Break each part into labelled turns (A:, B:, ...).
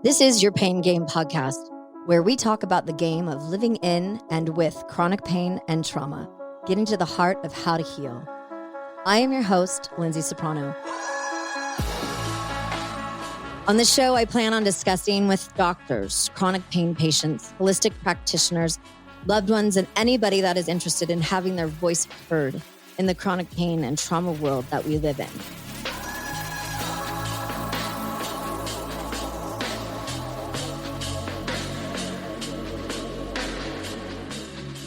A: This is Your Pain Game podcast, where we talk about the game of living in and with chronic pain and trauma, getting to the heart of how to heal. I am your host, Lyndsay Soprano. On this show, I plan on discussing with doctors, chronic pain patients, holistic practitioners, loved ones, and anybody that is interested in having their voice heard in the chronic pain and trauma world that we live in.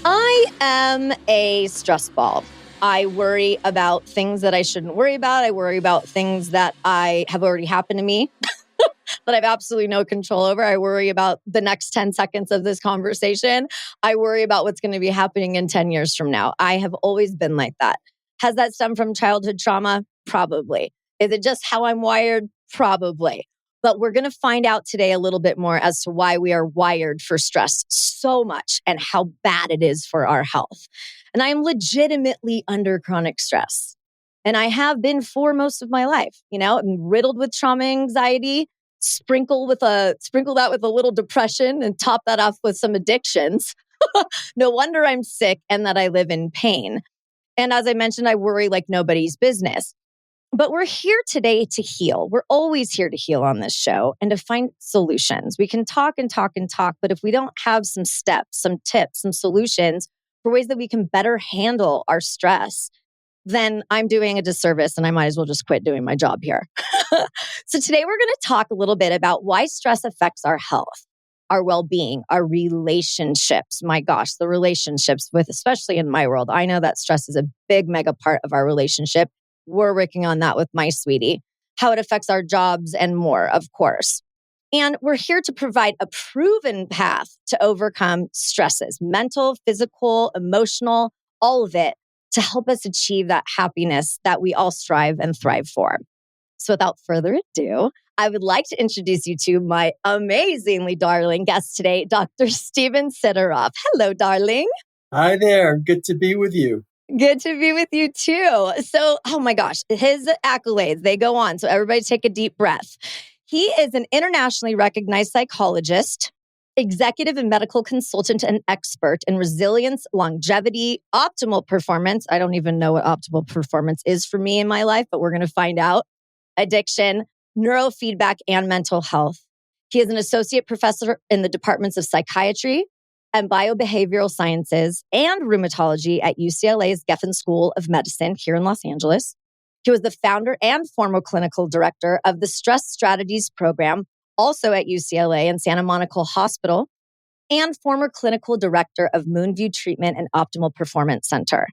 A: I am a stress ball. I worry about things that I shouldn't worry about. I worry about things that have already happened to me that I have absolutely no control over. I worry about the next 10 seconds of this conversation. I worry about what's going to be happening in 10 years from now. I have always been like that. Has that stemmed from childhood trauma? Probably. Is it just how I'm wired? Probably. But we're going to find out today a little bit more as to why we are wired for stress so much and how bad it is for our health. And I am legitimately under chronic stress. And I have been for most of my life. I'm riddled with trauma anxiety, sprinkle that with a little depression and top that off with some addictions. No wonder I'm sick and that I live in pain. And as I mentioned, I worry like nobody's business. But we're here today to heal. We're always here to heal on this show and to find solutions. We can talk and talk and talk, but if we don't have some steps, some tips, some solutions for ways that we can better handle our stress, then I'm doing a disservice and I might as well just quit doing my job here. So today we're going to talk a little bit about why stress affects our health, our well-being, our relationships. My gosh, the relationships especially in my world. I know that stress is a big mega part of our relationship. We're working on that with my sweetie, how it affects our jobs and more, of course. And we're here to provide a proven path to overcome stresses, mental, physical, emotional, all of it, to help us achieve that happiness that we all strive and thrive for. So without further ado, I would like to introduce you to my amazingly darling guest today, Dr. Stephen Sideroff. Hello, darling.
B: Hi there. Good to be with you.
A: Good to be with you too. So, oh my gosh, his accolades, they go on. So everybody take a deep breath. He is an internationally recognized psychologist, executive and medical consultant, and expert in resilience, longevity, optimal performance. I don't even know what optimal performance is for me in my life, but we're going to find out. Addiction, neurofeedback, and mental health. He is an associate professor in the departments of psychiatry and biobehavioral sciences and rheumatology at UCLA's Geffen School of Medicine here in Los Angeles. He was the founder and former clinical director of the Stress Strategies program, also at UCLA and Santa Monica Hospital, and former clinical director of Moonview Treatment and Optimal Performance Center.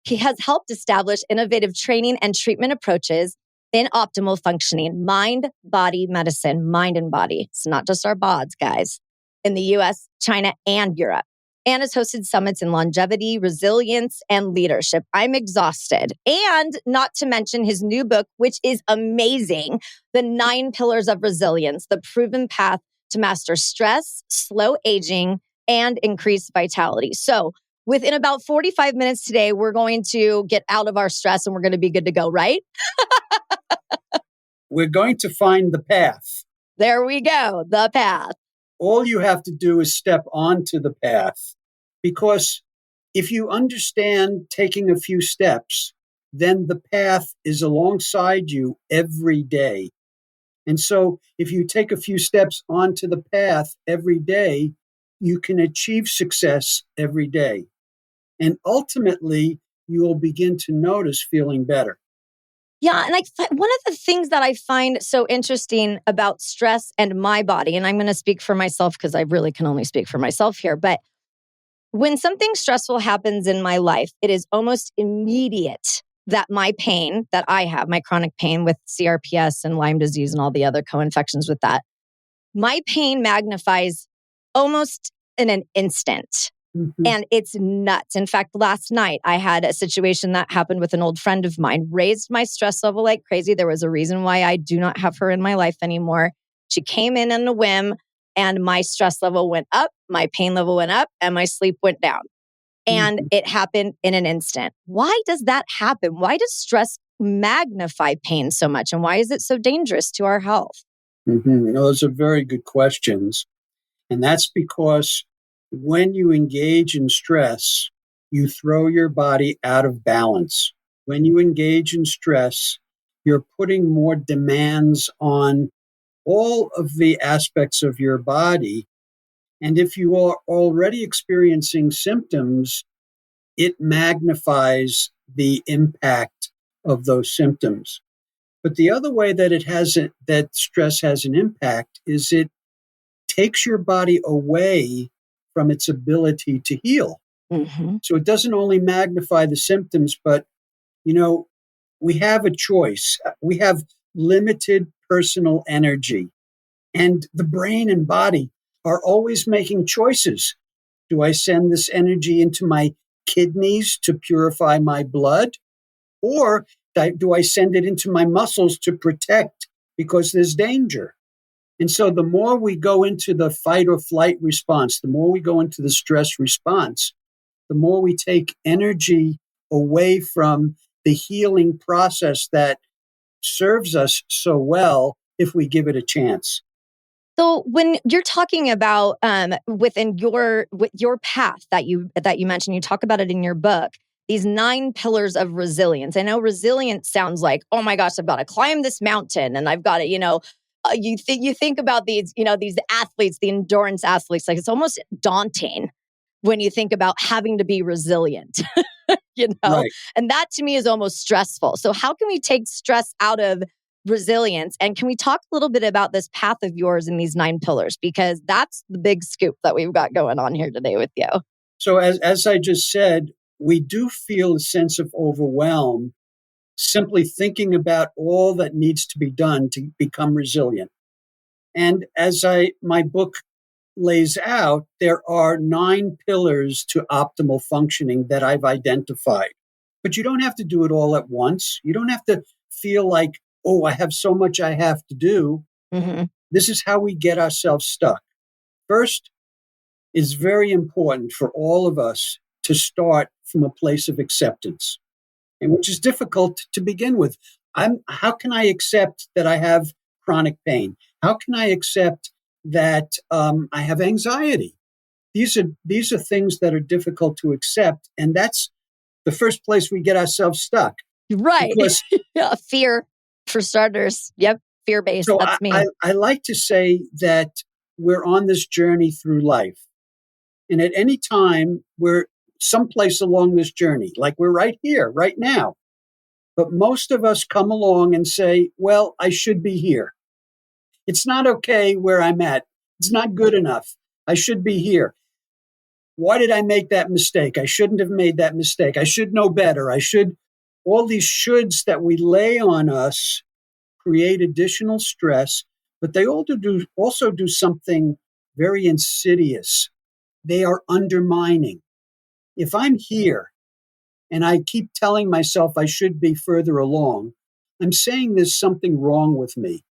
A: He has helped establish innovative training and treatment approaches in optimal functioning, mind-body medicine, mind and body. It's not just our bods, guys, in the US, China, and Europe, and has hosted summits in longevity, resilience, and leadership. I'm exhausted. And not to mention his new book, which is amazing, The 9 Pillars of Resilience, the proven path to master stress, slow aging, and increase vitality. So within about 45 minutes today, we're going to get out of our stress and we're going to be good to go, right?
B: We're going to find the path.
A: There we go, the path.
B: All you have to do is step onto the path, because if you understand taking a few steps, then the path is alongside you every day. And so if you take a few steps onto the path every day, you can achieve success every day. And ultimately, you will begin to notice feeling better.
A: Yeah. And one of the things that I find so interesting about stress and my body, and I'm going to speak for myself because I really can only speak for myself here, but when something stressful happens in my life, it is almost immediate that my pain that I have, my chronic pain with CRPS and Lyme disease and all the other co-infections with that, my pain magnifies almost in an instant. Mm-hmm. And it's nuts. In fact, last night I had a situation that happened with an old friend of mine, raised my stress level like crazy. There was a reason why I do not have her in my life anymore. She came in on a whim and my stress level went up, my pain level went up, and my sleep went down. And it happened in an instant. Why does that happen? Why does stress magnify pain so much? And why is it so dangerous to our health?
B: Those are very good questions. And that's because when you engage in stress, you throw your body out of balance. When you engage in stress, you're putting more demands on all of the aspects of your body. And if you are already experiencing symptoms, it magnifies the impact of those symptoms. But the other way that that stress has an impact is it takes your body away from its ability to heal.
A: Mm-hmm.
B: So it doesn't only magnify the symptoms, but we have a choice. We have limited personal energy, and the brain and body are always making choices. Do I send this energy into my kidneys to purify my blood? Or do I send it into my muscles to protect because there's danger? And so the more we go into the fight or flight response, the more we go into the stress response, the more we take energy away from the healing process that serves us so well if we give it a chance.
A: So when you're talking about within your path that you mentioned, you talk about it in your book, these 9 pillars of resilience. I know resilience sounds like, oh my gosh, I've got to climb this mountain and I've got to, you think about these, these athletes, the endurance athletes, like it's almost daunting when you think about having to be resilient,
B: Right.
A: and that to me is almost stressful. So how can we take stress out of resilience? And can we talk a little bit about this path of yours in these 9 pillars? Because that's the big scoop that we've got going on here today with you.
B: So as I just said, we do feel a sense of overwhelm simply thinking about all that needs to be done to become resilient. And as my book lays out, there are 9 pillars to optimal functioning that I've identified. But you don't have to do it all at once. You don't have to feel like, oh, I have so much I have to do.
A: Mm-hmm.
B: This is how we get ourselves stuck. First, it's very important for all of us to start from a place of acceptance, and which is difficult to begin with. How can I accept that I have chronic pain? How can I accept that I have anxiety? These are things that are difficult to accept, and that's the first place we get ourselves stuck.
A: Right.
B: Because
A: Yeah, fear, for starters. Yep. Fear-based.
B: so
A: That's me.
B: I like to say that we're on this journey through life, and at any time we're someplace along this journey, like we're right here, right now. But most of us come along and say, well, I should be here. It's not okay where I'm at. It's not good enough. I should be here. Why did I make that mistake? I shouldn't have made that mistake. I should know better. All these shoulds that we lay on us create additional stress, but they also do something very insidious. They are undermining. If I'm here and I keep telling myself I should be further along, I'm saying there's something wrong with me.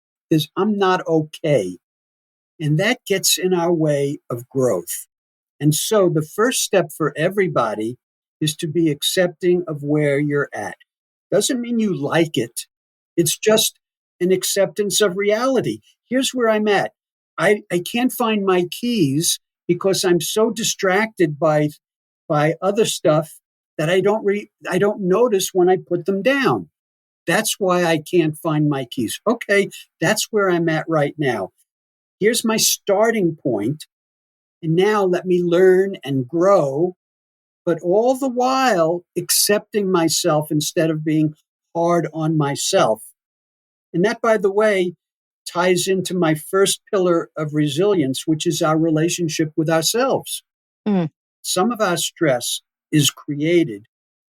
B: I'm not okay. And that gets in our way of growth. And so the first step for everybody is to be accepting of where you're at. Doesn't mean you like it. It's just an acceptance of reality. Here's where I'm at. I can't find my keys because I'm so distracted by other stuff that I don't notice when I put them down. That's why I can't find my keys. Okay, that's where I'm at right now. Here's my starting point. And now let me learn and grow, but all the while accepting myself instead of being hard on myself. And that, by the way, ties into my first pillar of resilience, which is our relationship with ourselves.
A: Mm.
B: Some of our stress is created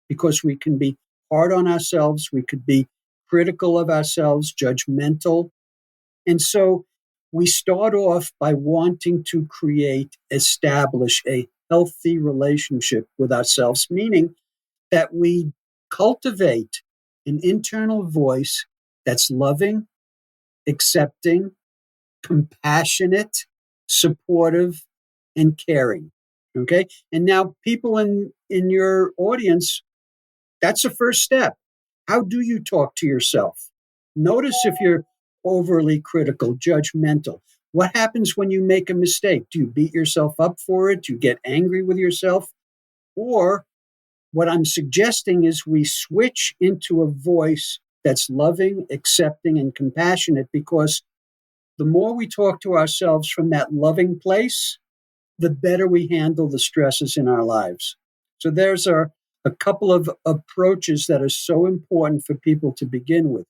B: because we can be hard on ourselves, we could be critical of ourselves, judgmental. And so we start off by wanting to establish a healthy relationship with ourselves, meaning that we cultivate an internal voice that's loving, accepting, compassionate, supportive, and caring. Okay. And now people in your audience, that's the first step. How do you talk to yourself? Notice if you're overly critical, judgmental. What happens when you make a mistake? Do you beat yourself up for it? Do you get angry with yourself? Or what I'm suggesting is we switch into a voice that's loving, accepting, and compassionate, because the more we talk to ourselves from that loving place, the better we handle the stresses in our lives. So there's a couple of approaches that are so important for people to begin with.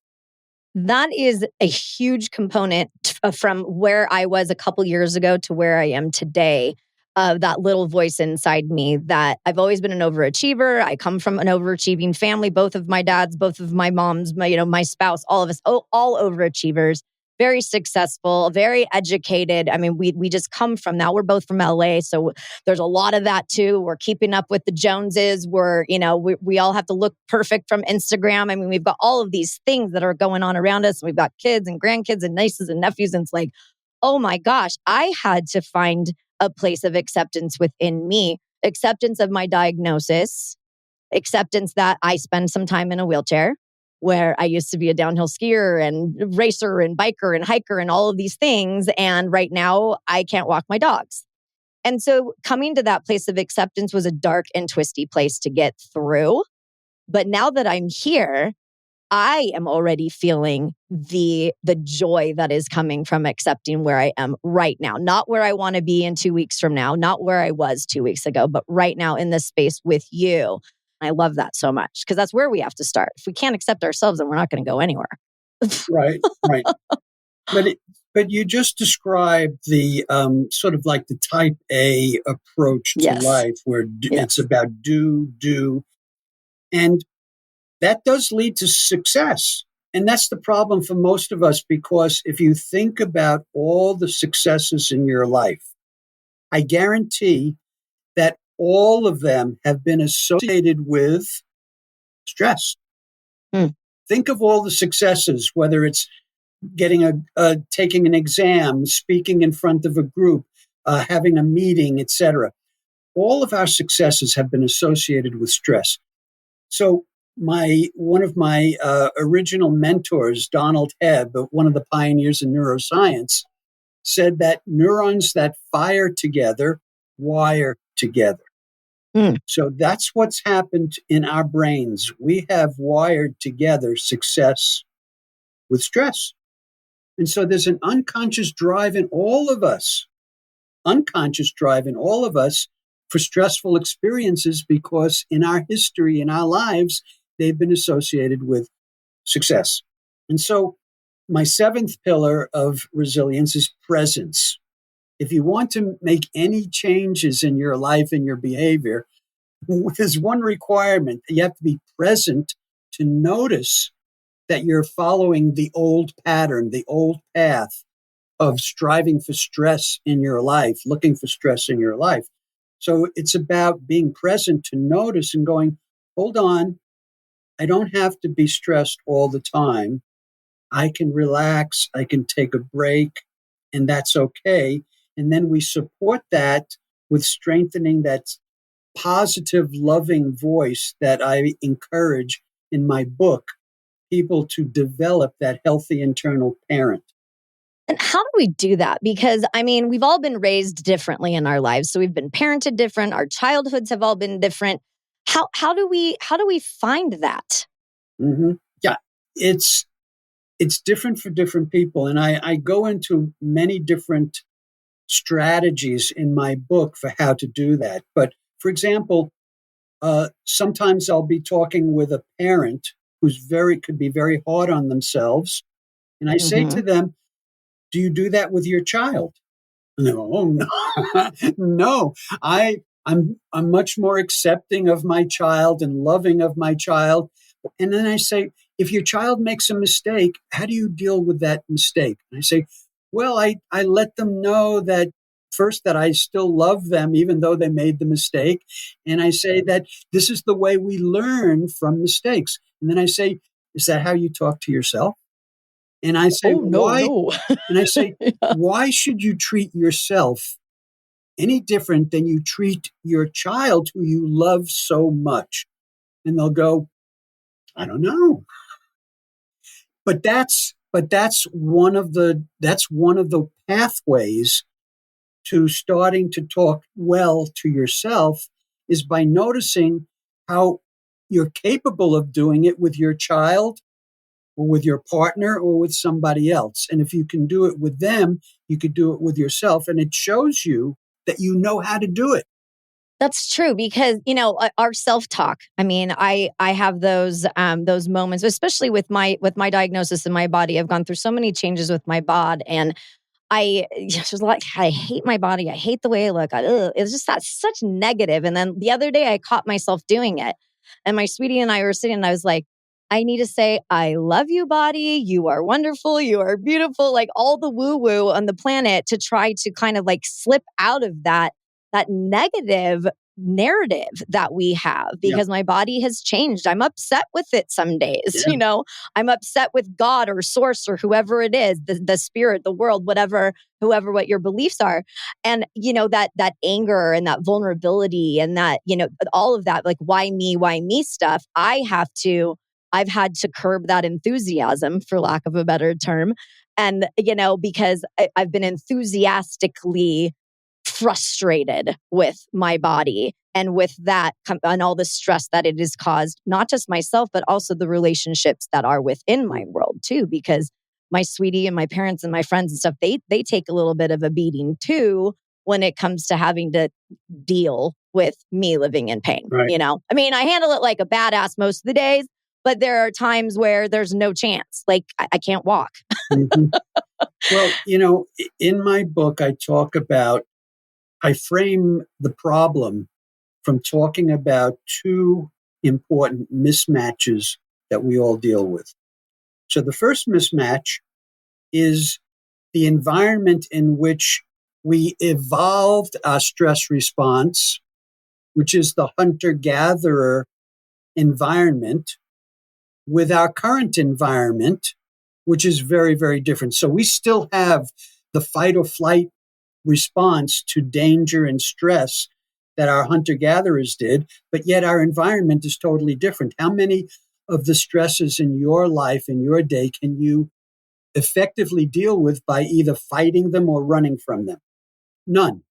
A: That is a huge component from where I was a couple years ago to where I am today. That little voice inside me that I've always been an overachiever. I come from an overachieving family. Both of my dads, both of my moms, my spouse, all of us, all overachievers. Very successful, very educated. I mean, we just come from that. We're both from LA, so there's a lot of that too. We're keeping up with the Joneses. We all have to look perfect from Instagram. I mean, we've got all of these things that are going on around us. We've got kids and grandkids and nieces and nephews, and it's like, oh my gosh, I had to find a place of acceptance within me, acceptance of my diagnosis, acceptance that I spend some time in a wheelchair, where I used to be a downhill skier and racer and biker and hiker and all of these things. And right now I can't walk my dogs. And so coming to that place of acceptance was a dark and twisty place to get through. But now that I'm here, I am already feeling the joy that is coming from accepting where I am right now. Not where I want to be in 2 weeks from now, not where I was 2 weeks ago, but right now in this space with you. I love that so much, because that's where we have to start. If we can't accept ourselves, then we're not going to go anywhere.
B: Right, right. But you just described the sort of like the type A approach to
A: Yes.
B: life, where it's about do. And that does lead to success. And that's the problem for most of us, because if you think about all the successes in your life, I guarantee that all of them have been associated with stress. Think of all the successes, whether it's getting taking an exam, speaking in front of a group, having a meeting, etc. All of our successes have been associated with stress. So one of my original mentors, Donald Hebb, one of the pioneers in neuroscience, said that neurons that fire together wire together. So that's what's happened in our brains. We have wired together success with stress. And so there's an unconscious drive in all of us for stressful experiences, because in our history, in our lives, they've been associated with success. And so my seventh pillar of resilience is presence. If you want to make any changes in your life and your behavior, there's one requirement. You have to be present to notice that you're following the old pattern, the old path of striving for stress in your life, looking for stress in your life. So it's about being present to notice and going, hold on, I don't have to be stressed all the time. I can relax, I can take a break, and that's okay. And then we support that with strengthening that positive, loving voice that I encourage in my book, people to develop that healthy internal parent.
A: And how do we do that? Because I mean, we've all been raised differently in our lives. So we've been parented different. Our childhoods have all been different. How do we find that?
B: Mm-hmm. Yeah, it's different for different people. And I go into many different strategies in my book for how to do that. But for example, sometimes I'll be talking with a parent could be very hard on themselves. And I say to them, do you do that with your child? And they go, oh no, no. I'm much more accepting of my child and loving of my child. And then I say, if your child makes a mistake, how do you deal with that mistake? And I say, well, I let them know that first, that I still love them, even though they made the mistake. And I say that this is the way we learn from mistakes. And then I say, is that how you talk to yourself? And I say, why?
A: No.
B: And I say, why should you treat yourself any different than you treat your child who you love so much? And they'll go, I don't know. But that's one of the pathways to starting to talk well to yourself, is by noticing how you're capable of doing it with your child or with your partner or with somebody else. And if you can do it with them, you could do it with yourself. And it shows you that you know how to do it.
A: That's true because, our self-talk. I mean, I have those moments, especially with my diagnosis in my body. I've gone through so many changes with my bod, and I hate my body. I hate the way I look. It's just that such negative. And then the other day I caught myself doing it. And my sweetie and I were sitting and I was like, I need to say, I love you, body. You are wonderful. You are beautiful. Like all the woo woo on the planet, to try to kind of like slip out of that negative narrative that we have, because my body has changed. I'm upset with it some days, I'm upset with God or source or whoever it is, the spirit, the world, whoever, what your beliefs are. And, that anger and that vulnerability and that, all of that, like, why me stuff, I've had to curb that enthusiasm, for lack of a better term. And, because I've been enthusiastically frustrated with my body and with that and all the stress that it has caused, not just myself, but also the relationships that are within my world too, because my sweetie and my parents and my friends and stuff, they take a little bit of a beating too when it comes to having to deal with me living in pain.
B: Right.
A: I mean, I handle it like a badass most of the days, but there are times where there's no chance. Like I can't walk.
B: Mm-hmm. Well, in my book, I frame the problem from talking about two important mismatches that we all deal with. So the first mismatch is the environment in which we evolved our stress response, which is the hunter-gatherer environment, with our current environment, which is very, very different. So we still have the fight or flight response to danger and stress that our hunter-gatherers did, but yet our environment is totally different. How many of the stresses in your life, in your day, can you effectively deal with by either fighting them or running from them? None.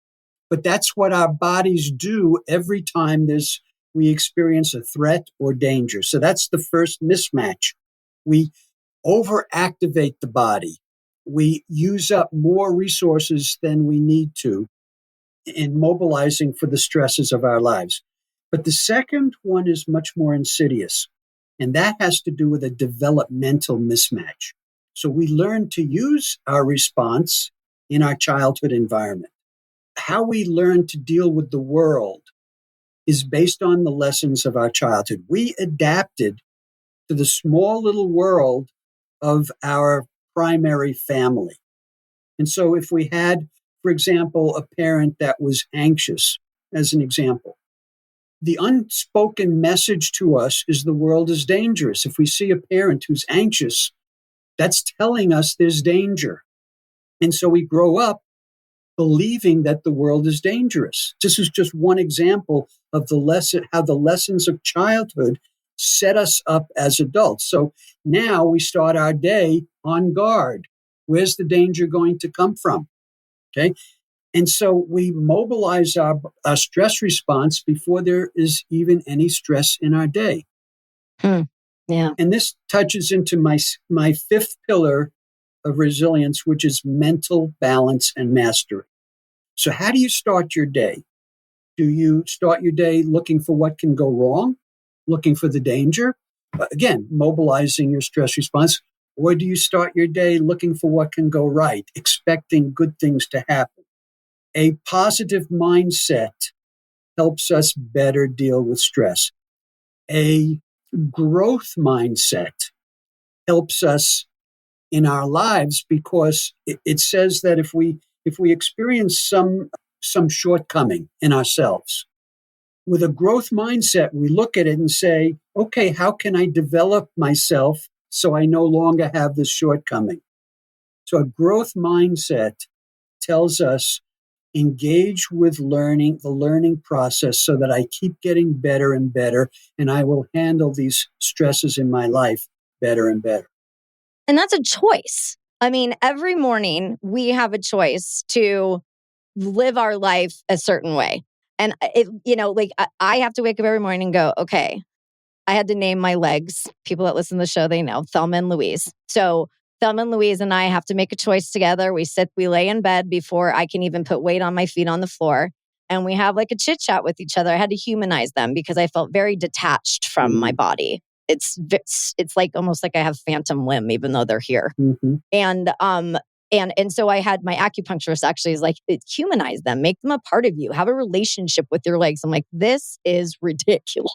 B: But that's what our bodies do every time we experience a threat or danger. So that's the first mismatch. We overactivate the body. We use up more resources than we need to in mobilizing for the stresses of our lives. But the second one is much more insidious, and that has to do with a developmental mismatch. So we learn to use our response in our childhood environment. How we learn to deal with the world is based on the lessons of our childhood. We adapted to the small little world of our primary family. And so if we had, for example, a parent that was anxious, as an example, the unspoken message to us is the world is dangerous. If we see a parent who's anxious, that's telling us there's danger. And so we grow up believing that the world is dangerous. This is just one example of how the lessons of childhood set us up as adults. So now we start our day on guard. Where's the danger going to come from? Okay. And so we mobilize our stress response before there is even any stress in our day.
A: Yeah.
B: And this touches into my fifth pillar of resilience, which is mental balance and mastery. So how do you start your day? Do you start your day looking for what can go wrong, looking for the danger? Again, mobilizing your stress response. Or do you start your day looking for what can go right, expecting good things to happen? A positive mindset helps us better deal with stress. A growth mindset helps us in our lives, because it says that if we experience some shortcoming in ourselves, with a growth mindset, we look at it and say, okay, how can I develop myself so I no longer have this shortcoming? So a growth mindset tells us engage with the learning process, so that I keep getting better and better, and I will handle these stresses in my life better and better.
A: And that's a choice. I mean, every morning we have a choice to live our life a certain way. And I have to wake up every morning and go, okay, I had to name my legs. People that listen to the show, they know Thelma and Louise. So Thelma and Louise and I have to make a choice together. We lay in bed before I can even put weight on my feet on the floor. And we have like a chit chat with each other. I had to humanize them because I felt very detached from my body. It's like almost like I have phantom limb, even though they're here.
B: Mm-hmm.
A: And so I had my acupuncturist actually is like, humanize them, make them a part of you, have a relationship with your legs. I'm like, this is ridiculous.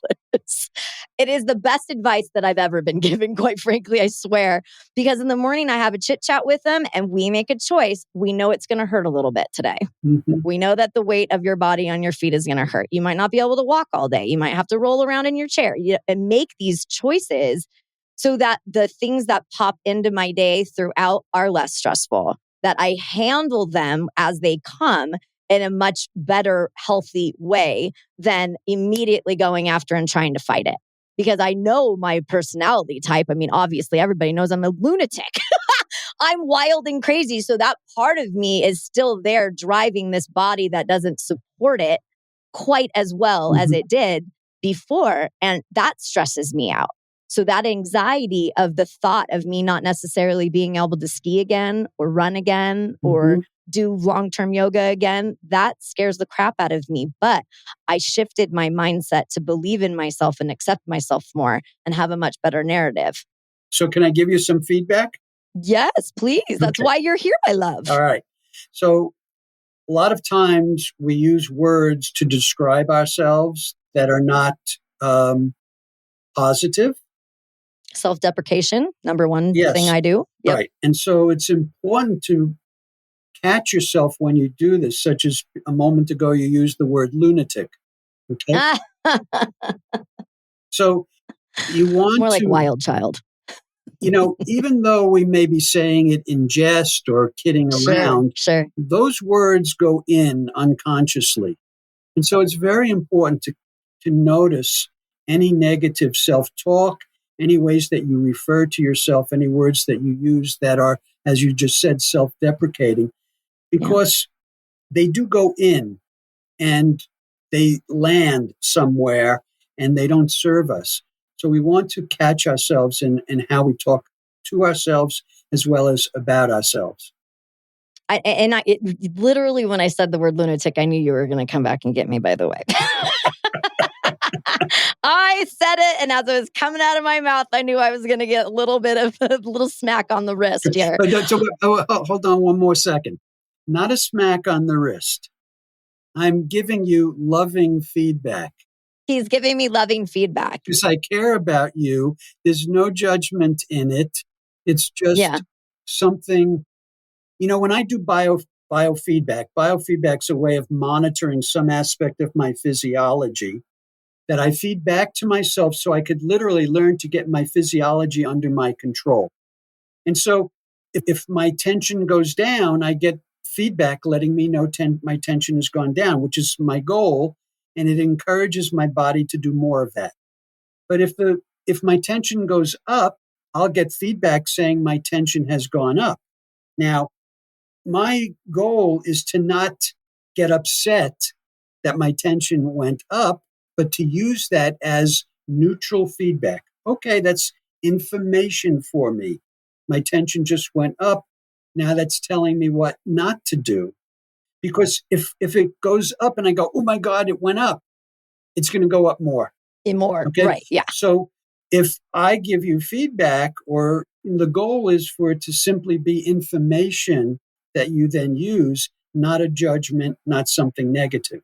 A: It is the best advice that I've ever been given, quite frankly, I swear. Because in the morning I have a chit chat with them and we make a choice. We know it's going to hurt a little bit today.
B: Mm-hmm.
A: We know that the weight of your body on your feet is going to hurt. You might not be able to walk all day. You might have to roll around in your chair and make these choices so that the things that pop into my day throughout are less stressful, that I handle them as they come in a much better, healthy way than immediately going after and trying to fight it. Because I know my personality type. I mean, obviously, everybody knows I'm a lunatic. I'm wild and crazy. So that part of me is still there driving this body that doesn't support it quite as well as it did before. And that stresses me out. So that anxiety of the thought of me not necessarily being able to ski again or run again or do long-term yoga again, that scares the crap out of me. But I shifted my mindset to believe in myself and accept myself more and have a much better narrative.
B: So can I give you some feedback?
A: Yes, please. That's why you're here, my love.
B: All right. So a lot of times we use words to describe ourselves that are not positive.
A: Self-deprecation, number one thing I do.
B: Yep. Right. And so it's important to catch yourself when you do this, such as a moment ago, you used the word lunatic. Okay. So you want
A: more like wild child.
B: Even though we may be saying it in jest or kidding around, those words go in unconsciously. And so it's very important to notice any negative self-talk, any ways that you refer to yourself, any words that you use that are, as you just said, self-deprecating, because they do go in and they land somewhere and they don't serve us. So we want to catch ourselves in how we talk to ourselves as well as about ourselves.
A: Literally, when I said the word lunatic, I knew you were going to come back and get me, by the way. I said it, and as it was coming out of my mouth, I knew I was going to get a little bit of a little smack on the wrist here.
B: Hold on one more second. Not a smack on the wrist. I'm giving you loving feedback.
A: He's giving me loving feedback.
B: Because I care about you. There's no judgment in it. It's just something, when I do biofeedback's a way of monitoring some aspect of my physiology that I feed back to myself so I could literally learn to get my physiology under my control. And so if my tension goes down, I get feedback letting me know my tension has gone down, which is my goal. And it encourages my body to do more of that. But if my tension goes up, I'll get feedback saying my tension has gone up. Now, my goal is to not get upset that my tension went up, but to use that as neutral feedback. Okay, that's information for me. My tension just went up. Now that's telling me what not to do. Because if it goes up and I go, oh my God, it went up, it's going to go up more.
A: Okay? Right, yeah.
B: So if I give you feedback, or the goal is for it to simply be information that you then use, not a judgment, not something negative.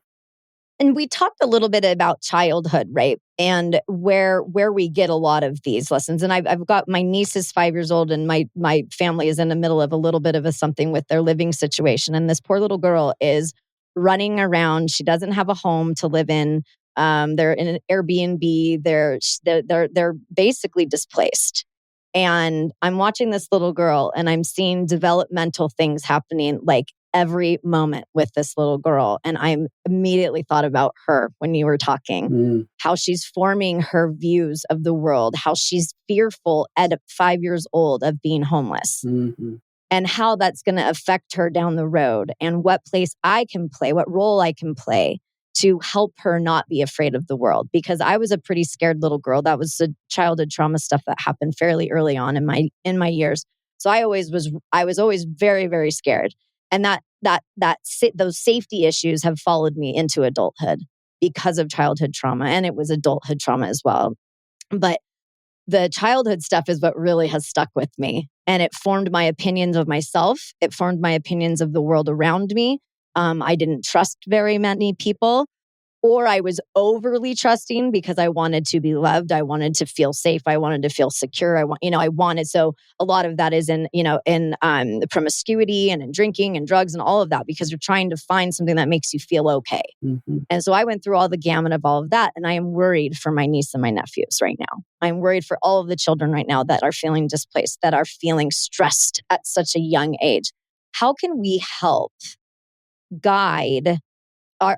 A: And we talked a little bit about childhood, right? And where we get a lot of these lessons. And I've got, my niece is 5 years old, and my family is in the middle of a little bit of a something with their living situation. And this poor little girl is running around. She doesn't have a home to live in. They're in an Airbnb. They're basically displaced. And I'm watching this little girl, and I'm seeing developmental things happening, like every moment with this little girl. And I immediately thought about her when you were talking, how she's forming her views of the world, how she's fearful at 5 years old of being homeless. And how that's going to affect her down the road, and what place I can play, what role I can play to help her not be afraid of the world. Because I was a pretty scared little girl. That was the childhood trauma stuff that happened fairly early on in my years. So I was always very, very scared. And those safety issues have followed me into adulthood because of childhood trauma, and it was adulthood trauma as well. But the childhood stuff is what really has stuck with me. And it formed my opinions of myself. It formed my opinions of the world around me. I didn't trust very many people, or I was overly trusting because I wanted to be loved. I wanted to feel safe. I wanted to feel secure. I wanted, so a lot of that is in the promiscuity and in drinking and drugs and all of that, because you're trying to find something that makes you feel okay. And so I went through all the gamut of all of that. And I am worried for my niece and my nephews right now. I'm worried for all of the children right now that are feeling displaced, that are feeling stressed at such a young age. How can we help guide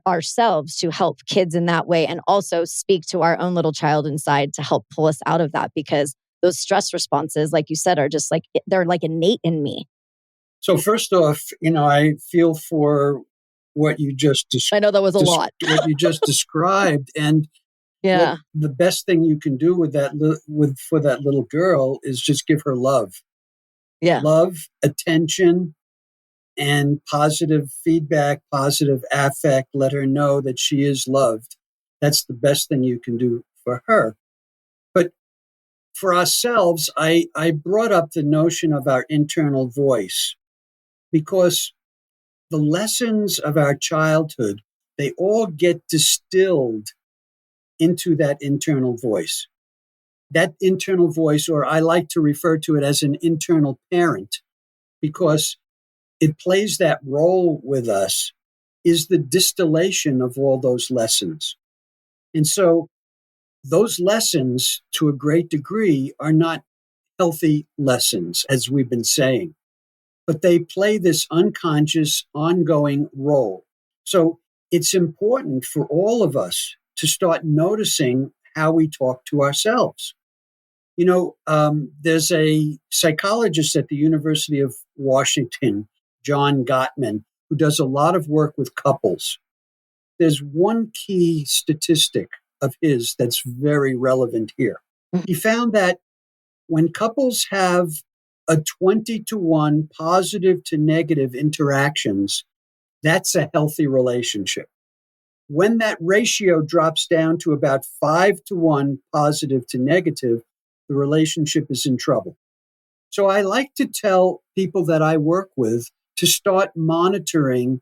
A: ourselves to help kids in that way, and also speak to our own little child inside to help pull us out of that? Because those stress responses, like you said, are just like, they're like innate in me.
B: So first off, I feel for what you just
A: I know that was a lot.
B: what you just described, and
A: yeah,
B: the best thing you can do with that for that little girl is just give her love.
A: Yeah,
B: love, attention, and positive feedback, positive affect. Let her know that she is loved. That's the best thing you can do for her. But for ourselves, I brought up the notion of our internal voice, because the lessons of our childhood, they all get distilled into that internal voice. That internal voice, or I like to refer to it as an internal parent, because it plays that role with us, is the distillation of all those lessons. And so those lessons, to a great degree, are not healthy lessons, as we've been saying, but they play this unconscious, ongoing role. So it's important for all of us to start noticing how we talk to ourselves. There's a psychologist at the University of Washington, John Gottman, who does a lot of work with couples. There's one key statistic of his that's very relevant here. He found that when couples have a 20-to-1 positive to negative interactions, that's a healthy relationship. When that ratio drops down to about 5-to-1 positive to negative, the relationship is in trouble. So I like to tell people that I work with to start monitoring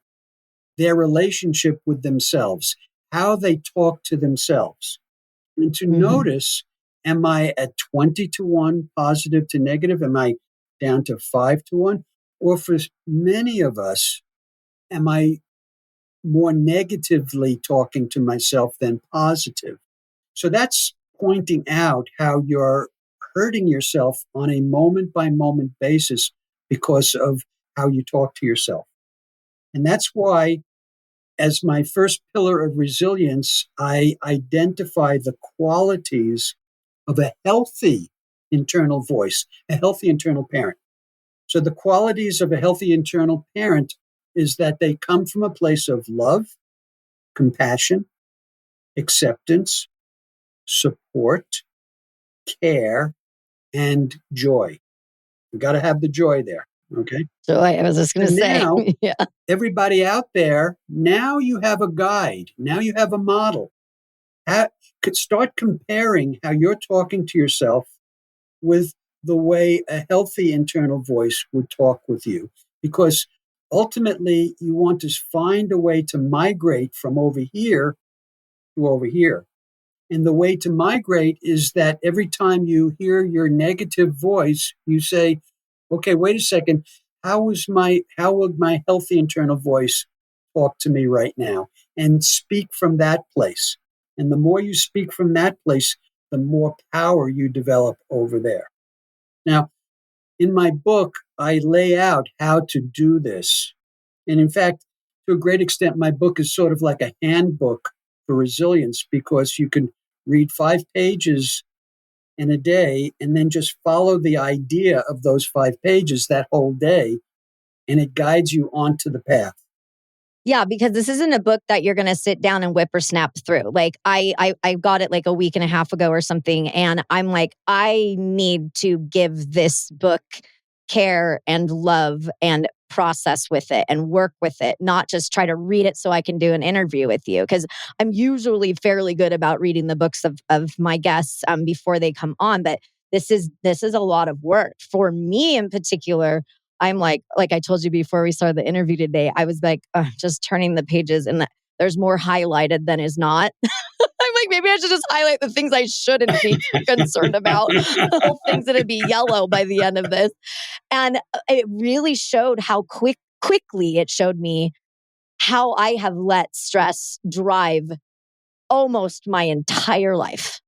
B: their relationship with themselves, how they talk to themselves, and to notice, am I at 20-to-1 positive to negative? Am I down to 5-to-1? Or for many of us, am I more negatively talking to myself than positive? So that's pointing out how you're hurting yourself on a moment by moment basis because of how you talk to yourself. And that's why, as my first pillar of resilience, I identify the qualities of a healthy internal voice, a healthy internal parent. So the qualities of a healthy internal parent is that they come from a place of love, compassion, acceptance, support, care, and joy. We got to have the joy there. Okay.
A: So I was just going to say,
B: now,
A: yeah.
B: Everybody out there, now you have a guide. Now you have a model. Could start comparing how you're talking to yourself with the way a healthy internal voice would talk with you. Because ultimately, you want to find a way to migrate from over here to over here. And the way to migrate is that every time you hear your negative voice, you say, okay, wait a second. How would my healthy internal voice talk to me right now? And speak from that place. And the more you speak from that place, the more power you develop over there. Now, in my book, I lay out how to do this. And in fact, to a great extent, my book is sort of like a handbook for resilience, because you can read 5 pages in a day and then just follow the idea of those 5 pages that whole day, and it guides you onto the path.
A: Yeah, because this isn't a book that you're going to sit down and whippersnap through. Like I got it like a week and a half ago or something, and I'm like, I need to give this book care and love and process with it and work with it, not just try to read it so I can do an interview with you. Because I'm usually fairly good about reading the books of my guests before they come on, but this is a lot of work for me in particular. I'm like I told you before we started the interview today, I was like, just turning the pages and there's more highlighted than is not. I'm like, maybe I should just highlight the things I shouldn't be concerned about, the whole things that'd be yellow by the end of this. And it really showed how quickly it showed me how I have let stress drive almost my entire life.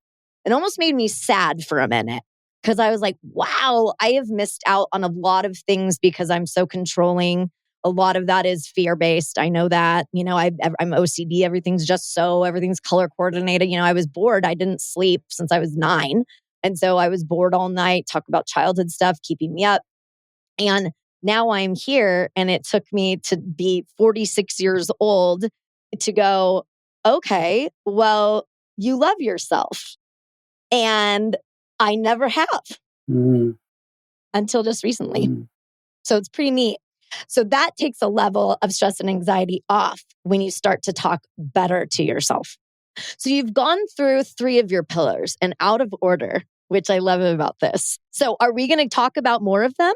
A: It almost made me sad for a minute, because I was like, wow, I have missed out on a lot of things because I'm so controlling. A lot of that is fear-based. I know that. I'm OCD. Everything's color coordinated. I was bored. I didn't sleep since I was 9. And so I was bored all night, talk about childhood stuff, keeping me up. And now I'm here, and it took me to be 46 years old to go, okay, well, you love yourself. And I never have until just recently. So it's pretty neat. So that takes a level of stress and anxiety off when you start to talk better to yourself. So you've gone through 3 of your pillars and out of order, which I love about this. So are we going to talk about more of them?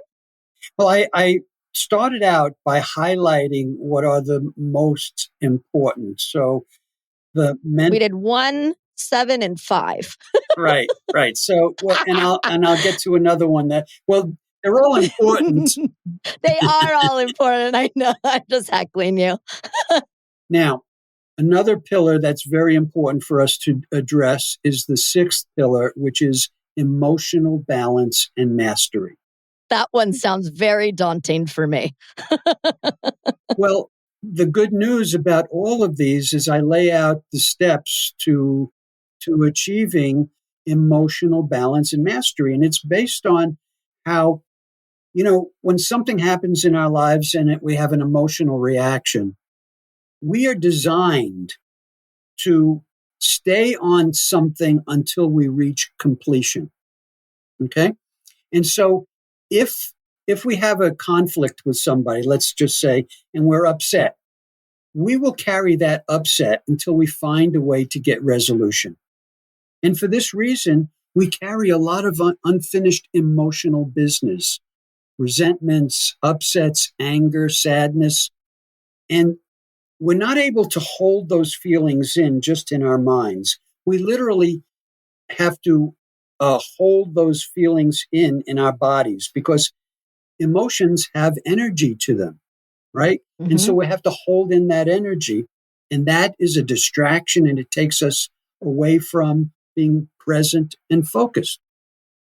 B: Well, I started out by highlighting what are the most important. So
A: we did 1, 7, and 5.
B: Right. So, and I'll get to another one that, well, they're all important.
A: They are all important. I know. I'm just heckling you.
B: Now, another pillar that's very important for us to address is the 6th pillar, which is emotional balance and mastery.
A: That one sounds very daunting for me.
B: Well, the good news about all of these is I lay out the steps to achieving emotional balance and mastery. And it's based on how, when something happens in our lives and we have an emotional reaction, we are designed to stay on something until we reach completion. Okay? And so if we have a conflict with somebody, let's just say, and we're upset, we will carry that upset until we find a way to get resolution. And for this reason, we carry a lot of unfinished emotional business, resentments, upsets, anger, sadness. And we're not able to hold those feelings in just in our minds. We literally have to hold those feelings in our bodies, because emotions have energy to them, right? Mm-hmm. And so we have to hold in that energy. And that is a distraction, and it takes us away from being present and focused.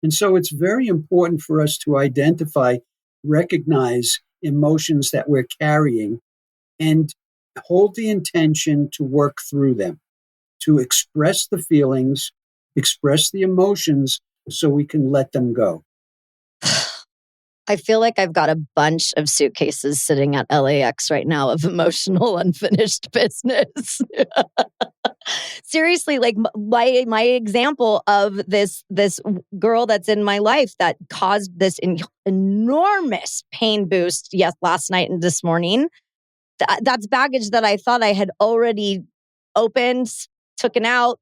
B: And so it's very important for us to identify, recognize emotions that we're carrying, and hold the intention to work through them, to express the feelings, express the emotions, so we can let them go.
A: I feel like I've got a bunch of suitcases sitting at LAX right now of emotional unfinished business. Seriously, like my example of this girl that's in my life that caused this enormous pain boost, last night and this morning. That's baggage that I thought I had already opened, taken out,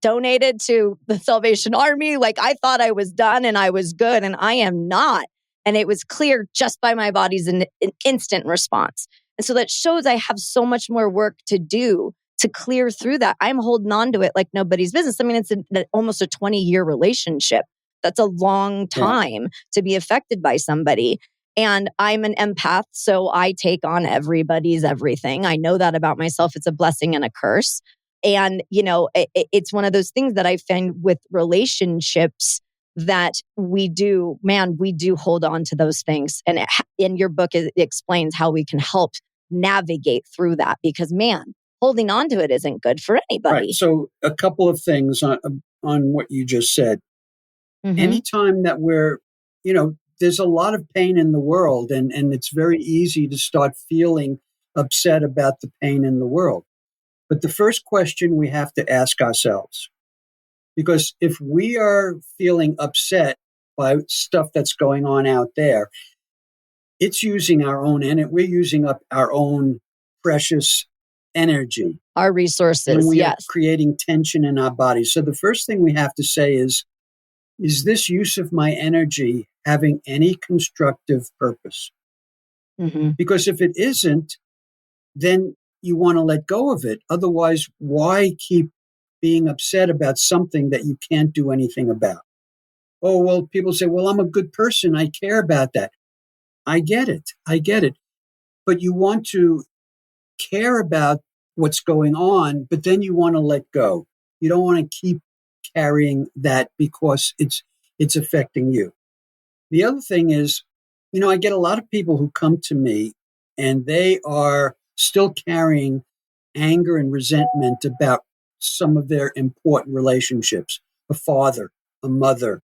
A: donated to the Salvation Army. Like I thought I was done and I was good, and I am not. And it was clear just by my body's an instant response. And so that shows I have so much more work to do to clear through that. I'm holding on to it like nobody's business. I mean, it's almost a 20-year relationship. That's a long time to be affected by somebody. And I'm an empath, so I take on everybody's everything. I know that about myself. It's a blessing and a curse. And, it's one of those things that I find with relationships that we do hold on to those things. And in your book, it explains how we can help navigate through that, because man, holding on to it isn't good for anybody.
B: Right. So a couple of things on what you just said.
A: Mm-hmm.
B: Anytime that there's a lot of pain in the world, and it's very easy to start feeling upset about the pain in the world. But the first question we have to ask ourselves, because if we are feeling upset by stuff that's going on out there, it's using our own energy. We're using up our own precious energy.
A: Our resources,
B: and we
A: yes.
B: are creating tension in our bodies. So the first thing we have to say is this use of my energy having any constructive purpose?
A: Mm-hmm.
B: Because if it isn't, then you want to let go of it. Otherwise, why keep being upset about something that you can't do anything about? Oh, well, people say, well, I'm a good person. I care about that. I get it. But you want to care about what's going on, but then you want to let go. You don't want to keep carrying that because it's affecting you. The other thing is, I get a lot of people who come to me and they are still carrying anger and resentment about some of their important relationships, a father, a mother.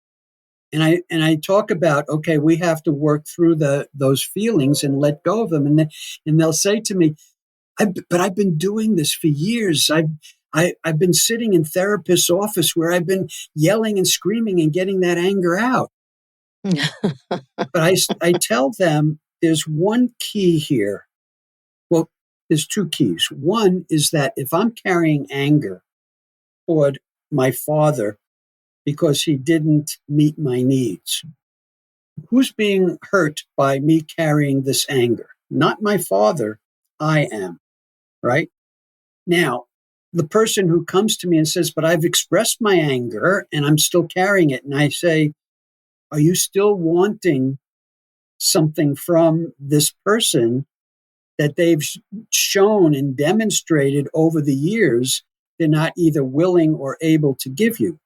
B: And I talk about, okay, we have to work through those feelings and let go of them. And they'll say to me, but I've been doing this for years. I've been sitting in therapist's office where I've been yelling and screaming and getting that anger out. But I tell them there's one key here. Well, there's two keys. One is that if I'm carrying anger toward my father because he didn't meet my needs, who's being hurt by me carrying this anger? Not my father. I am, right? Now, the person who comes to me and says, but I've expressed my anger and I'm still carrying it. And I say, are you still wanting something from this person that they've shown and demonstrated over the years they're not either willing or able to give you?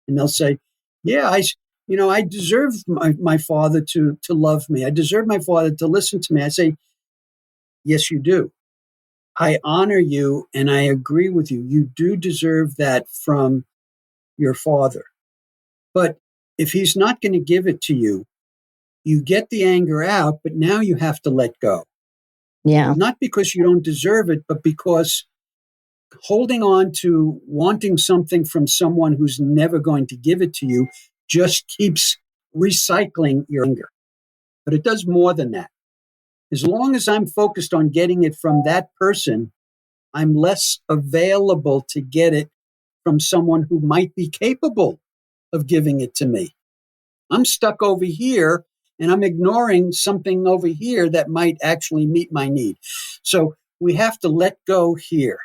B: And they'll say, yeah, I deserve my father to love me. I deserve my father to listen to me. I say, yes, you do. I honor you and I agree with you. You do deserve that from your father. But if he's not going to give it to you, you get the anger out, but now you have to let go.
A: Yeah.
B: Not because you don't deserve it, but because holding on to wanting something from someone who's never going to give it to you just keeps recycling your anger. But it does more than that. As long as I'm focused on getting it from that person, I'm less available to get it from someone who might be capable of giving it to me. I'm stuck over here and I'm ignoring something over here that might actually meet my need. So we have to let go here.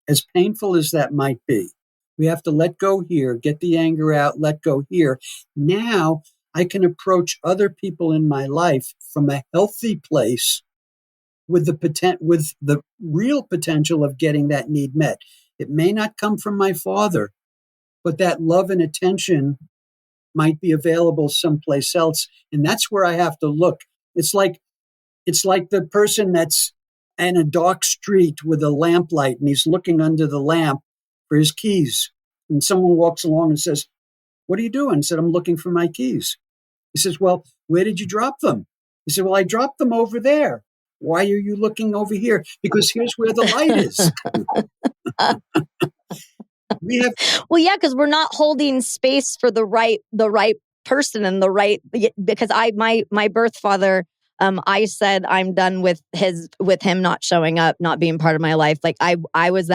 B: As painful as that might be, we have to let go here, get the anger out, let go here. Now I can approach other people in my life from a healthy place with the real potential of getting that need met. It may not come from my father, but that love and attention might be available someplace else. And that's where I have to look. It's like the person that's in a dark street with a lamplight and he's looking under the lamp for his keys. And someone walks along and says, what are you doing? I said, I'm looking for my keys. He says, well, where did you drop them? He said, well, I dropped them over there. Why are you looking over here? Because here's where the light is.
A: Well, yeah, because we're not holding space for the right person and because my birth father, I said I'm done with him not showing up, not being part of my life. Like I was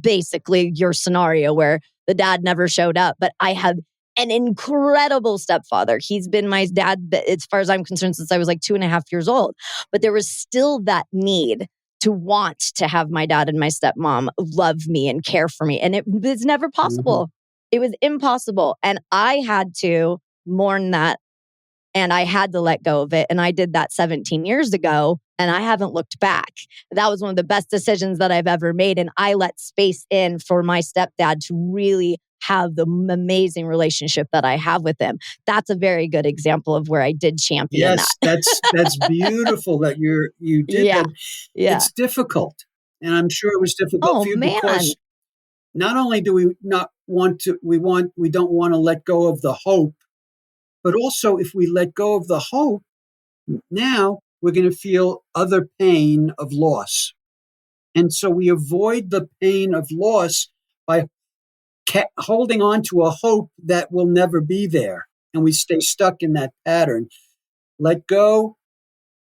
A: basically your scenario where the dad never showed up, but I had an incredible stepfather. He's been my dad, as far as I'm concerned, since I was like 2.5 years old. But there was still that need to want to have my dad and my stepmom love me and care for me. And it was never possible. Mm-hmm. It was impossible. And I had to mourn that and I had to let go of it. And I did that 17 years ago and I haven't looked back. That was one of the best decisions that I've ever made. And I let space in for my stepdad to really have the amazing relationship that I have with him. That's a very good example of where I did champion
B: Yes, that's beautiful that you did
A: Yeah.
B: that.
A: Yeah.
B: It's difficult. And I'm sure it was difficult
A: Oh,
B: for you
A: man.
B: because not only do we not want to, we don't want to let go of the hope, but also if we let go of the hope, now we're going to feel other pain of loss. And so we avoid the pain of loss by holding on to a hope that will never be there. And we stay stuck in that pattern. Let go,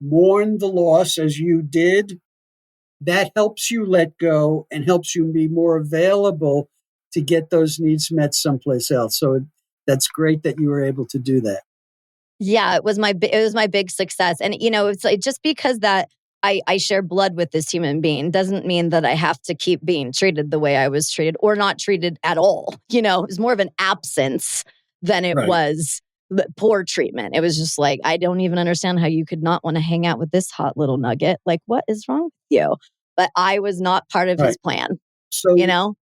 B: mourn the loss as you did. That helps you let go and helps you be more available to get those needs met someplace else. So that's great that you were able to do that.
A: Yeah, it was my big success. And it's like just because that I share blood with this human being doesn't mean that I have to keep being treated the way I was treated or not treated at all. It was more of an absence than it
B: Right.
A: was the poor treatment. It was just like, I don't even understand how you could not want to hang out with this hot little nugget. Like, what is wrong with you? But I was not part of his
B: Right.
A: plan,
B: So,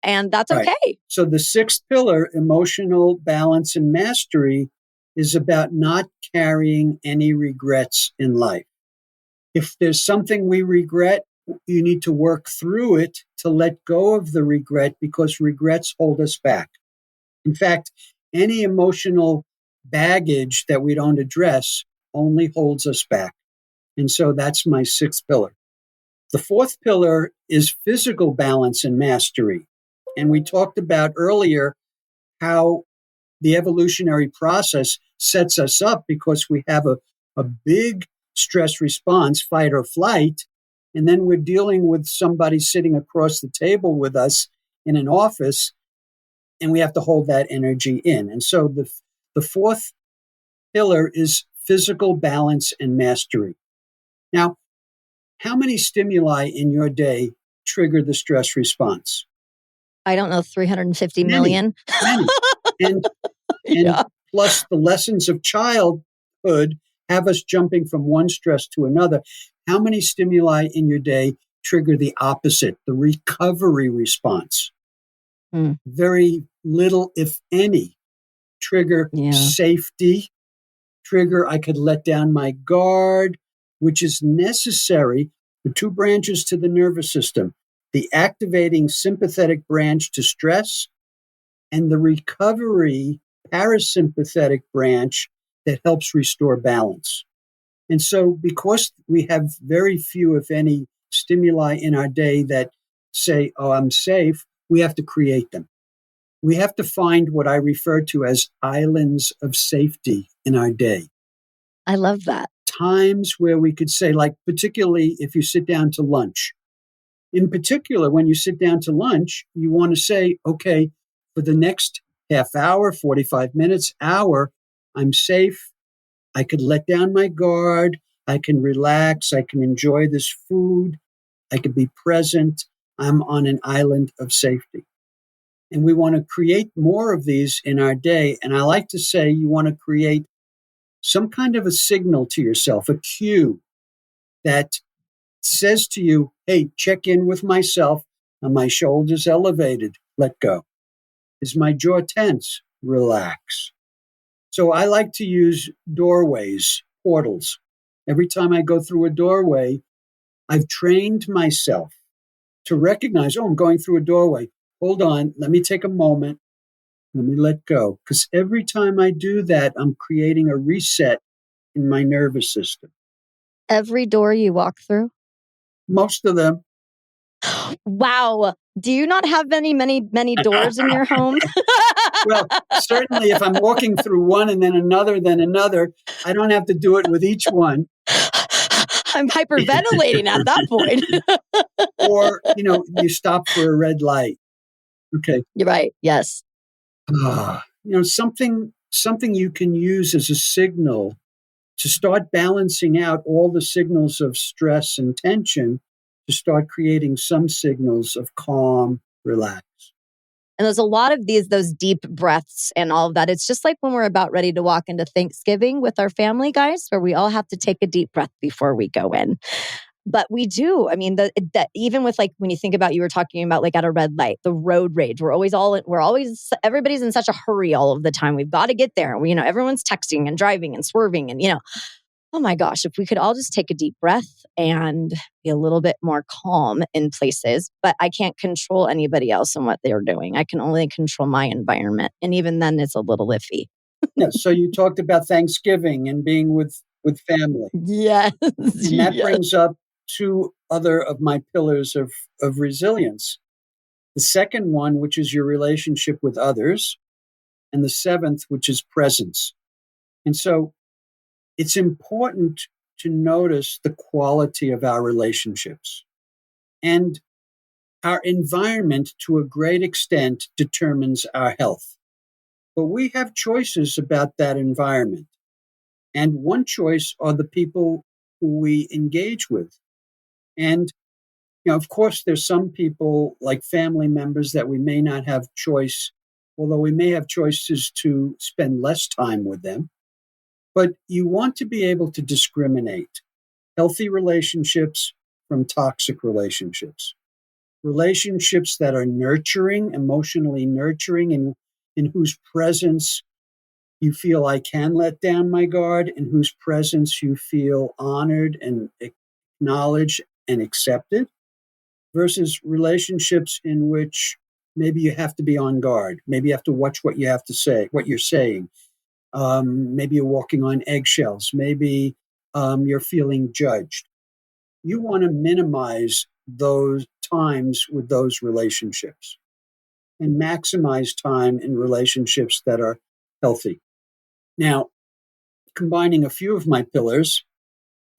A: and that's
B: right.
A: okay.
B: So the sixth pillar, emotional balance and mastery, is about not carrying any regrets in life. If there's something we regret, you need to work through it to let go of the regret because regrets hold us back. In fact, any emotional baggage that we don't address only holds us back. And so that's my sixth pillar. The fourth pillar is physical balance and mastery. And we talked about earlier how the evolutionary process sets us up because we have a big stress response, fight or flight. And then we're dealing with somebody sitting across the table with us in an office, and we have to hold that energy in. And so the fourth pillar is physical balance and mastery. Now, how many stimuli in your day trigger the stress response?
A: I don't know, 350
B: Many,
A: million.
B: many. And
A: Yeah.
B: plus the lessons of childhood have us jumping from one stress to another. How many stimuli in your day trigger the opposite, the recovery response? Very little, if any, trigger
A: Yeah.
B: safety, trigger I could let down my guard, which is necessary for two branches to the nervous system, the activating sympathetic branch to stress and the recovery parasympathetic branch that helps restore balance. And so because we have very few, if any, stimuli in our day that say, oh, I'm safe, we have to create them. We have to find what I refer to as islands of safety in our day.
A: I love that.
B: Times where we could say, like, particularly if you sit down to lunch. In particular, when you sit down to lunch, you want to say, okay, for the next half hour, 45 minutes, hour, I'm safe. I could let down my guard. I can relax. I can enjoy this food. I can be present. I'm on an island of safety. And we want to create more of these in our day. And I like to say you want to create some kind of a signal to yourself, a cue that says to you, hey, check in with myself. Are my shoulders elevated? Let go. Is my jaw tense? Relax. So I like to use doorways, portals. Every time I go through a doorway, I've trained myself to recognize, oh, I'm going through a doorway. Hold on, let me take a moment. Let me let go. Because every time I do that, I'm creating a reset in my nervous system.
A: Every door you walk through?
B: Most of them.
A: Wow. Do you not have many doors in your home?
B: Well, certainly if I'm walking through one and then another, I don't have to do it with each one.
A: I'm hyperventilating at that point.
B: Or, you stop for a red light. Okay.
A: You're right. Yes.
B: Something you can use as a signal to start balancing out all the signals of stress and tension, to start creating some signals of calm, relax.
A: And there's a lot of those deep breaths and all of that. It's just like when we're about ready to walk into Thanksgiving with our family, guys, where we all have to take a deep breath before we go in. But we do. I mean, that even with like when you think about, you were talking about like at a red light, the road rage. Everybody's in such a hurry all of the time. We've got to get there. Everyone's texting and driving and swerving, and oh my gosh, if we could all just take a deep breath and be a little bit more calm in places. But I can't control anybody else and what they're doing. I can only control my environment, and even then, it's a little iffy.
B: Yeah. So you talked about Thanksgiving and being with family.
A: Yes.
B: And that brings up two other of my pillars of resilience. The second one, which is your relationship with others, and the seventh, which is presence. And so it's important to notice the quality of our relationships. And our environment, to a great extent, determines our health. But we have choices about that environment. And one choice are the people who we engage with. And, of course, there's some people like family members that we may not have choice, although we may have choices to spend less time with them. But you want to be able to discriminate healthy relationships from toxic relationships, relationships that are nurturing, emotionally nurturing, and in whose presence you feel I can let down my guard, in whose presence you feel honored and acknowledged and accepted, versus relationships in which maybe you have to be on guard. Maybe you have to watch what you have to say, what you're saying. Maybe you're walking on eggshells. Maybe you're feeling judged. You want to minimize those times with those relationships and maximize time in relationships that are healthy. Now, combining a few of my pillars,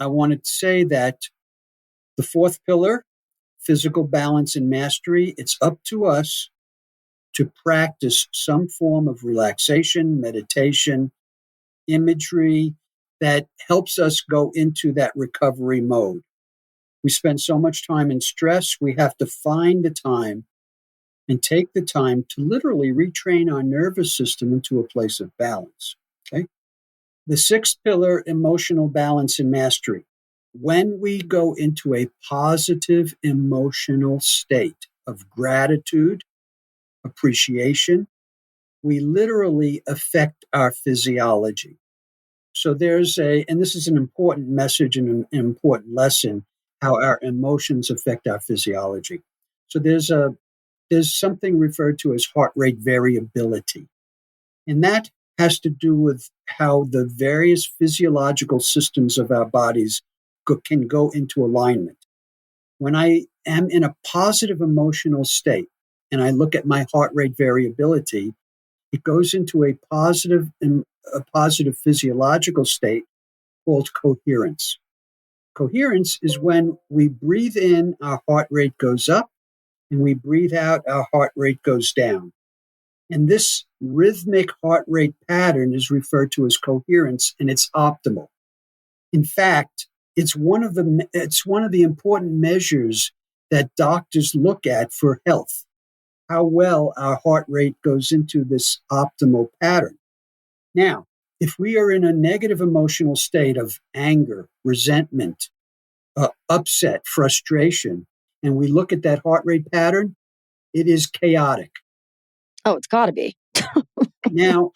B: I wanted to say that the fourth pillar, physical balance and mastery, it's up to us to practice some form of relaxation, meditation, imagery that helps us go into that recovery mode. We spend so much time in stress, we have to find the time and take the time to literally retrain our nervous system into a place of balance. Okay. The sixth pillar, emotional balance and mastery. When we go into a positive emotional state of gratitude, appreciation, we literally affect our physiology. So and this is an important message and an important lesson, how our emotions affect our physiology. So there's something referred to as heart rate variability. And that has to do with how the various physiological systems of our bodies can go into alignment. When I am in a positive emotional state and I look at my heart rate variability, it goes into a positive physiological state called coherence. Coherence is when we breathe in, our heart rate goes up, and we breathe out, our heart rate goes down. And this rhythmic heart rate pattern is referred to as coherence, and it's optimal. In fact, it's one of the important measures that doctors look at for health, how well our heart rate goes into this optimal pattern. Now, if we are in a negative emotional state of anger, resentment, upset, frustration, and we look at that heart rate pattern, it is chaotic.
A: Oh, it's got to be.
B: Now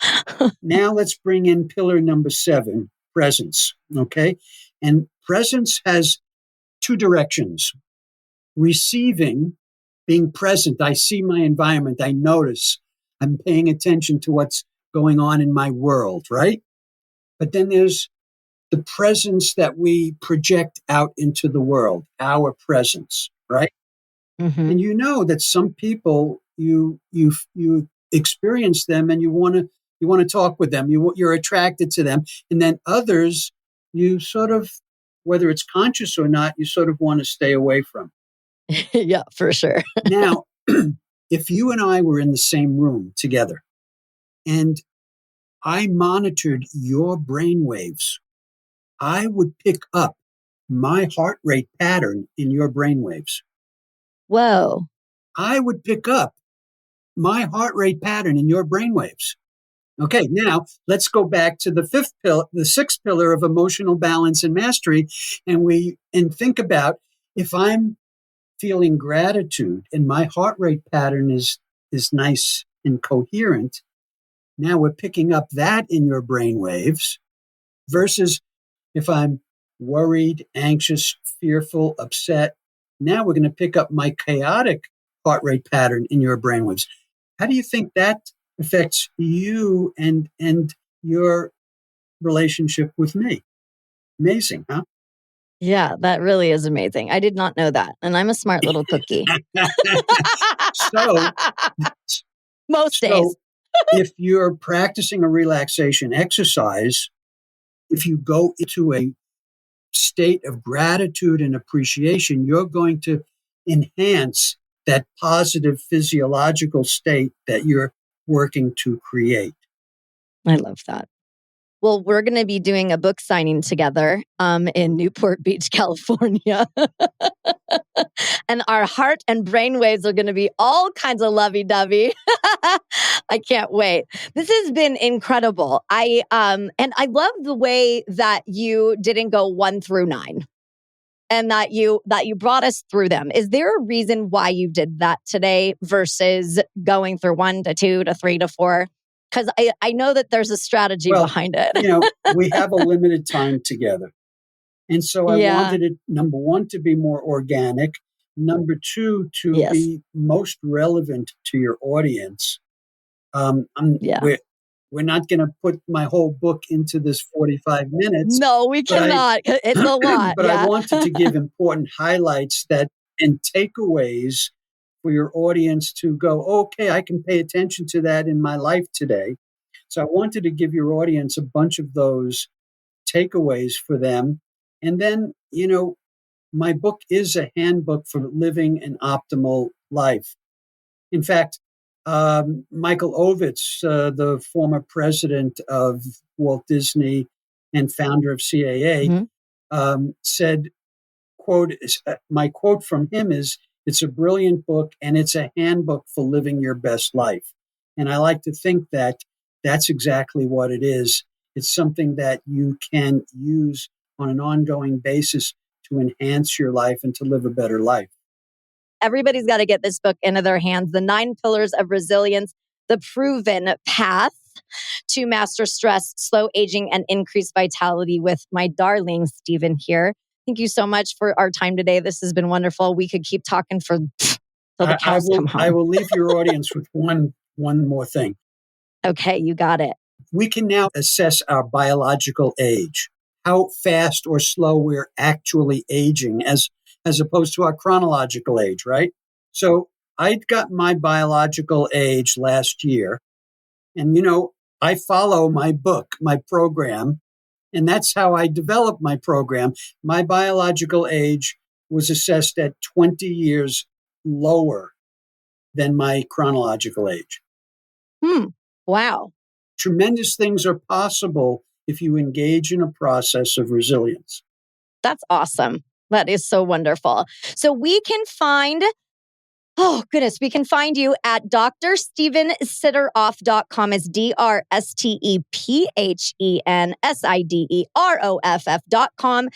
B: let's bring in pillar number 7, presence. Okay. And presence has two directions. Receiving, being present. I see my environment. I notice. I'm paying attention to what's going on in my world, right? But then there's the presence that we project out into the world, our presence, right?
A: Mm-hmm.
B: And you know that some people you experience them and you want to talk with them. You're attracted to them, and then others you sort of, whether it's conscious or not, you sort of want to stay away from.
A: Yeah, for sure.
B: Now, if you and I were in the same room together, and I monitored your brain waves, I would pick up my heart rate pattern in your brain waves.
A: Whoa.
B: I would pick up my heart rate pattern in your brain waves. Okay, now let's go back to the sixth pillar of emotional balance and mastery, and think about, if I'm feeling gratitude and my heart rate pattern is nice and coherent. Now we're picking up that in your brain waves, versus if I'm worried, anxious, fearful, upset. Now we're going to pick up my chaotic heart rate pattern in your brain waves. How do you think that affects you and your relationship with me? Amazing, huh?
A: Yeah, that really is amazing. I did not know that. And I'm a smart little cookie.
B: so
A: Most days.
B: so if you're practicing a relaxation exercise, if you go into a state of gratitude and appreciation, you're going to enhance that positive physiological state that you're working to create.
A: I love that. Well, we're going to be doing a book signing together in Newport Beach, California. And our heart and brain waves are going to be all kinds of lovey-dovey. I can't wait. This has been incredible. And I love the way that you didn't go 1 through 9. And that you brought us through them. Is there a reason why you did that today versus going through 1 to 2 to 3 to 4? Because I know that there's a strategy behind it.
B: We have a limited time together. And so I wanted it, number one, to be more organic. Number two, to be most relevant to your audience. We're not going to put my whole book into this 45 minutes.
A: No, we cannot. It's a lot.
B: But I wanted to give important highlights and takeaways for your audience to go, okay, I can pay attention to that in my life today. So I wanted to give your audience a bunch of those takeaways for them. And then, my book is a handbook for living an optimal life. In fact, Michael Ovitz, the former president of Walt Disney and founder of CAA, said, my quote from him is, "It's a brilliant book and it's a handbook for living your best life." And I like to think that that's exactly what it is. It's something that you can use on an ongoing basis to enhance your life and to live a better life.
A: Everybody's got to get this book into their hands. The 9 Pillars of Resilience, the proven path to master stress, slow aging, and increase vitality with my darling Stephen here. Thank you so much for our time today. This has been wonderful. We could keep talking till the cows come home.
B: I will leave your audience with one more thing.
A: Okay, you got it.
B: We can now assess our biological age, how fast or slow we're actually aging as opposed to our chronological age, right? So I got my biological age last year. And, I follow my book, my program, and that's how I developed my program. My biological age was assessed at 20 years lower than my chronological age.
A: Wow.
B: Tremendous things are possible if you engage in a process of resilience.
A: That's awesome. That is so wonderful. So we can find you at drstephensideroff.com. It's drstephensideroff.com.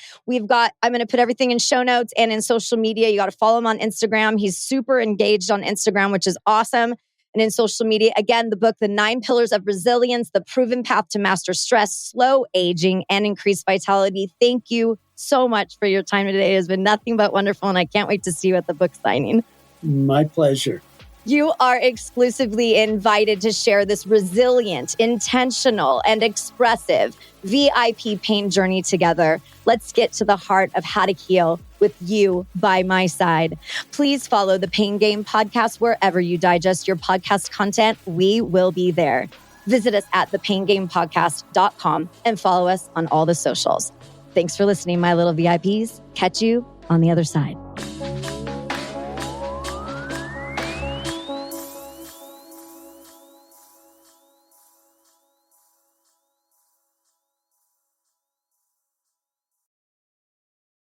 A: I'm going to put everything in show notes and in social media. You got to follow him on Instagram. He's super engaged on Instagram, which is awesome. And in social media, again, the book, The 9 Pillars of Resilience, the proven path to master stress, slow aging, and increase vitality. Thank you so much for your time today. It has been nothing but wonderful, and I can't wait to see you at the book signing.
B: My pleasure.
A: You are exclusively invited to share this resilient, intentional, and expressive VIP pain journey together. Let's get to the heart of how to heal with you by my side. Please follow the Pain Game podcast wherever you digest your podcast content. We will be there. Visit us at thepaingamepodcast.com and follow us on all the socials. Thanks for listening, my little VIPs. Catch you on the other side.